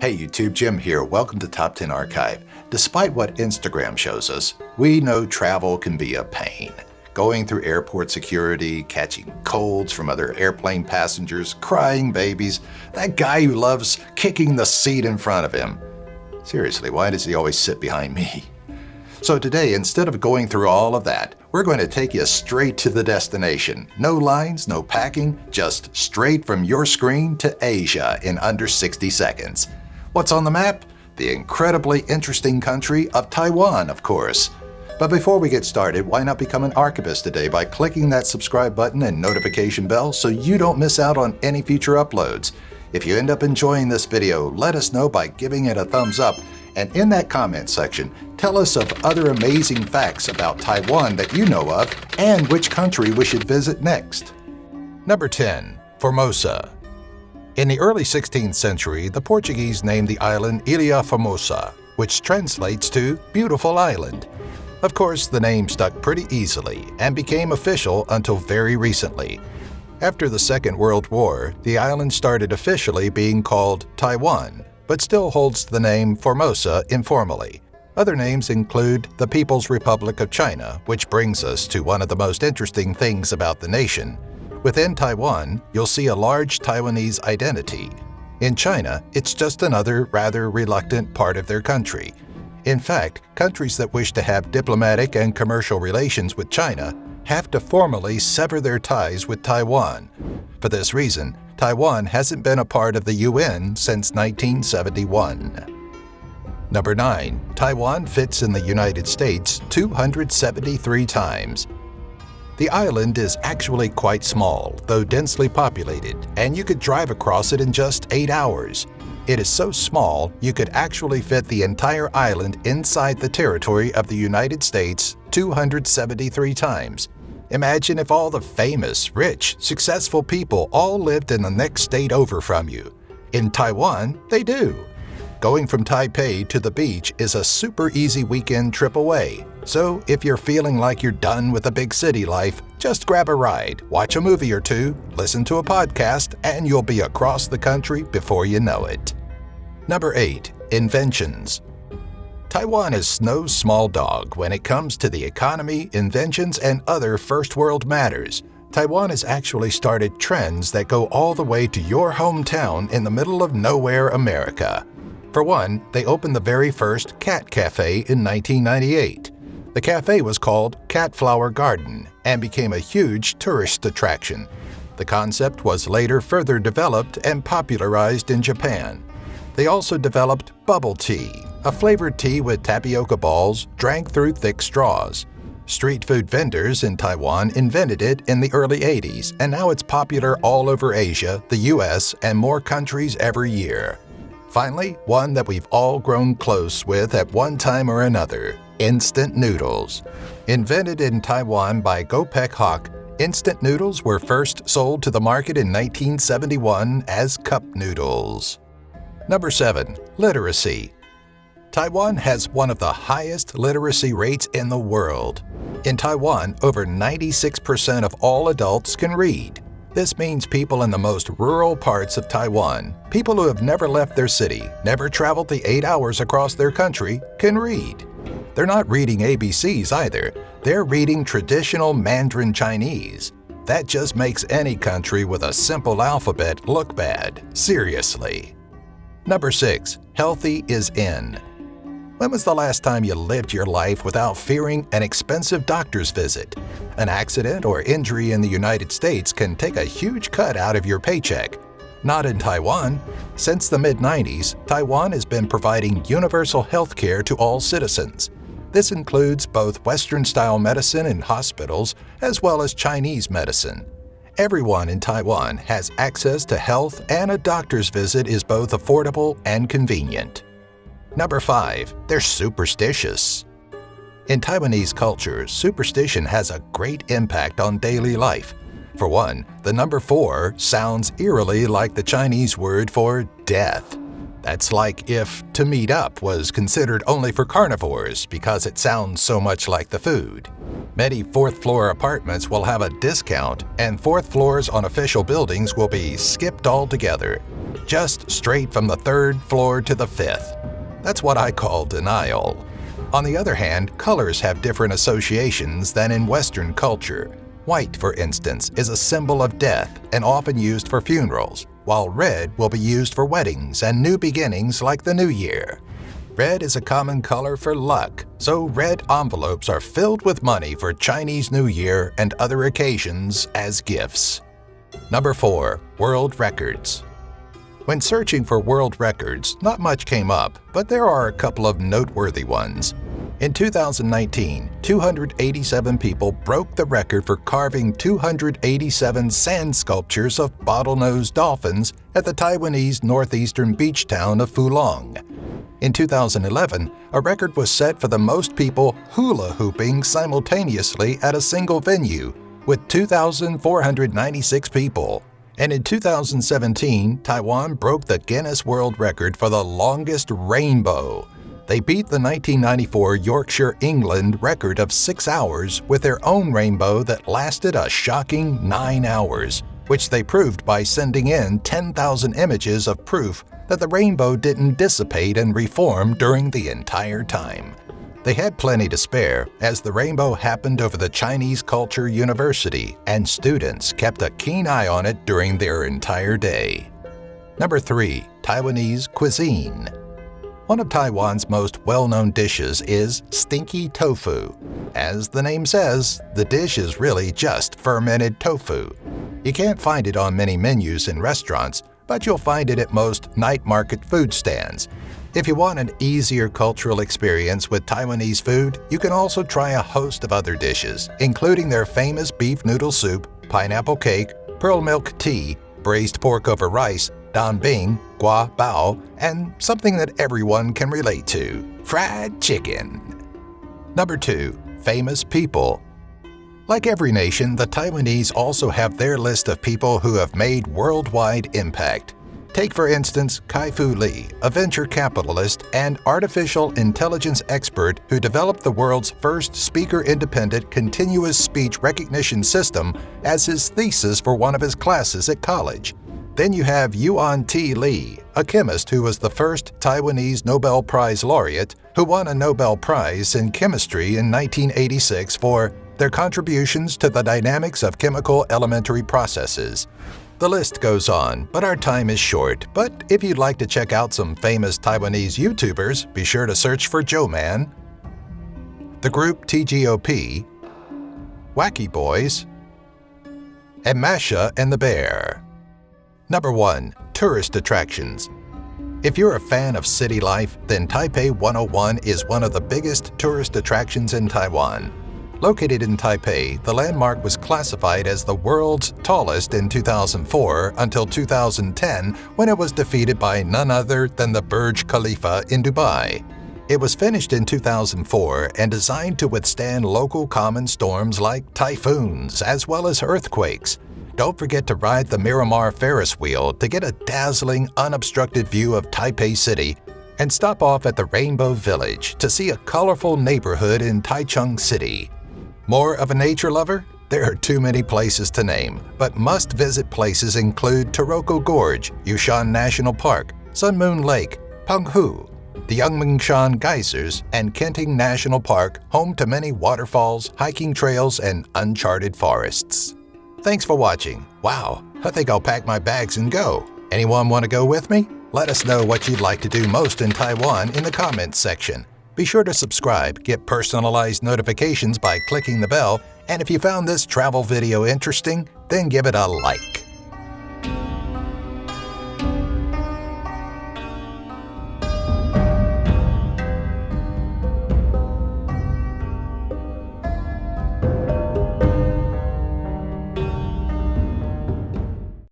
Hey YouTube, Jim here. Welcome to Top 10 Archive. Despite what Instagram shows us, we know travel can be a pain. Going through airport security, catching colds from other airplane passengers, crying babies, that guy who loves kicking the seat in front of him. Seriously, why does he always sit behind me? So today, instead of going through all of that, we're going to take you straight to the destination. No lines, no packing, just straight from your screen to Asia in under 60 seconds. What's on the map? The incredibly interesting country of Taiwan, of course. But before we get started, why not become an archivist today by clicking that subscribe button and notification bell so you don't miss out on any future uploads. If you end up enjoying this video, let us know by giving it a thumbs up. And in that comment section, tell us of other amazing facts about Taiwan that you know of and which country we should visit next. Number 10. Formosa. In the early 16th century, the Portuguese named the island Ilha Formosa, which translates to Beautiful Island. Of course, the name stuck pretty easily and became official until very recently. After the Second World War, the island started officially being called Taiwan, but still holds the name Formosa informally. Other names include the People's Republic of China, which brings us to one of the most interesting things about the nation. Within Taiwan, you'll see a large Taiwanese identity. In China, it's just another rather reluctant part of their country. In fact, countries that wish to have diplomatic and commercial relations with China have to formally sever their ties with Taiwan. For this reason, Taiwan hasn't been a part of the UN since 1971. Number 9. Taiwan fits in the United States 273 times. The island is actually quite small, though densely populated, and you could drive across it in just 8 hours. It is so small, you could actually fit the entire island inside the territory of the United States 273 times. Imagine if all the famous, rich, successful people all lived in the next state over from you. In Taiwan, they do. Going from Taipei to the beach is a super easy weekend trip away. So if you're feeling like you're done with the big city life, just grab a ride, watch a movie or two, listen to a podcast, and you'll be across the country before you know it. Number 8. Inventions. Taiwan is no small dog when it comes to the economy, inventions, and other first-world matters. Taiwan has actually started trends that go all the way to your hometown in the middle of nowhere, America. For one, they opened the very first cat cafe in 1998. The cafe was called Cat Flower Garden and became a huge tourist attraction. The concept was later further developed and popularized in Japan. They also developed bubble tea, a flavored tea with tapioca balls drank through thick straws. Street food vendors in Taiwan invented it in the early 80s, and now it's popular all over Asia, the US, and more countries every year. Finally, one that we've all grown close with at one time or another, instant noodles. Invented in Taiwan by Gopek Hok, instant noodles were first sold to the market in 1971 as cup noodles. Number 7. Literacy. Taiwan has one of the highest literacy rates in the world. In Taiwan, over 96% of all adults can read. This means people in the most rural parts of Taiwan, people who have never left their city, never traveled the 8 hours across their country, can read. They're not reading ABCs either. They're reading traditional Mandarin Chinese. That just makes any country with a simple alphabet look bad. Seriously. Number 6. Healthy is in. When was the last time you lived your life without fearing an expensive doctor's visit? An accident or injury in the United States can take a huge cut out of your paycheck. Not in Taiwan. Since the mid-90s, Taiwan has been providing universal health care to all citizens. This includes both Western-style medicine in hospitals as well as Chinese medicine. Everyone in Taiwan has access to health, and a doctor's visit is both affordable and convenient. Number 5. They're superstitious. In Taiwanese culture, superstition has a great impact on daily life. For one, the number 4 sounds eerily like the Chinese word for death. That's like if to meet up was considered only for carnivores because it sounds so much like the food. Many fourth-floor apartments will have a discount, and fourth floors on official buildings will be skipped altogether. just straight from the 3rd floor to the 5th. That's what I call denial. On the other hand, colors have different associations than in Western culture. White, for instance, is a symbol of death and often used for funerals, while red will be used for weddings and new beginnings like the New Year. Red is a common color for luck, so red envelopes are filled with money for Chinese New Year and other occasions as gifts. Number 4. World Records. When searching for world records, not much came up, but there are a couple of noteworthy ones. In 2019, 287 people broke the record for carving 287 sand sculptures of bottlenose dolphins at the Taiwanese northeastern beach town of Fulong. In 2011, a record was set for the most people hula hooping simultaneously at a single venue, with 2,496 people. And in 2017, Taiwan broke the Guinness World Record for the longest rainbow. They beat the 1994 Yorkshire, England record of 6 hours with their own rainbow that lasted a shocking 9 hours, which they proved by sending in 10,000 images of proof that the rainbow didn't dissipate and reform during the entire time. They had plenty to spare, as the rainbow happened over the Chinese Culture University, and students kept a keen eye on it during their entire day. Number 3. Taiwanese Cuisine. One of Taiwan's most well-known dishes is stinky tofu. As the name says, the dish is really just fermented tofu. You can't find it on many menus in restaurants, but you'll find it at most night market food stands. If you want an easier cultural experience with Taiwanese food, you can also try a host of other dishes, including their famous beef noodle soup, pineapple cake, pearl milk tea, braised pork over rice, dan bing, gua bao, and something that everyone can relate to, fried chicken. Number 2. Famous people. Like every nation, the Taiwanese also have their list of people who have made worldwide impact. Take, for instance, Kai-Fu Lee, a venture capitalist and artificial intelligence expert who developed the world's first speaker-independent continuous speech recognition system as his thesis for one of his classes at college. Then you have Yuan T. Lee, a chemist who was the first Taiwanese Nobel Prize laureate who won a Nobel Prize in chemistry in 1986 for their contributions to the dynamics of chemical elementary processes. The list goes on, but our time is short. But if you'd like to check out some famous Taiwanese YouTubers, be sure to search for Joe Man, the group TGOP, Wacky Boys, and Masha and the Bear. Number 1. Tourist attractions. If you're a fan of city life, then Taipei 101 is one of the biggest tourist attractions in Taiwan. Located in Taipei, the landmark was classified as the world's tallest in 2004 until 2010, when it was defeated by none other than the Burj Khalifa in Dubai. It was finished in 2004 and designed to withstand local common storms like typhoons as well as earthquakes. Don't forget to ride the Miramar Ferris wheel to get a dazzling, unobstructed view of Taipei City, and stop off at the Rainbow Village to see a colorful neighborhood in Taichung City. More of a nature lover? There are too many places to name, but must-visit places include Taroko Gorge, Yushan National Park, Sun Moon Lake, Penghu, the Yangmingshan Geysers, and Kenting National Park, home to many waterfalls, hiking trails, and uncharted forests. Thanks for watching. Wow, I think I'll pack my bags and go. Anyone want to go with me? Let us know what you'd like to do most in Taiwan in the comments section. Be sure to subscribe, get personalized notifications by clicking the bell, and if you found this travel video interesting, then give it a like.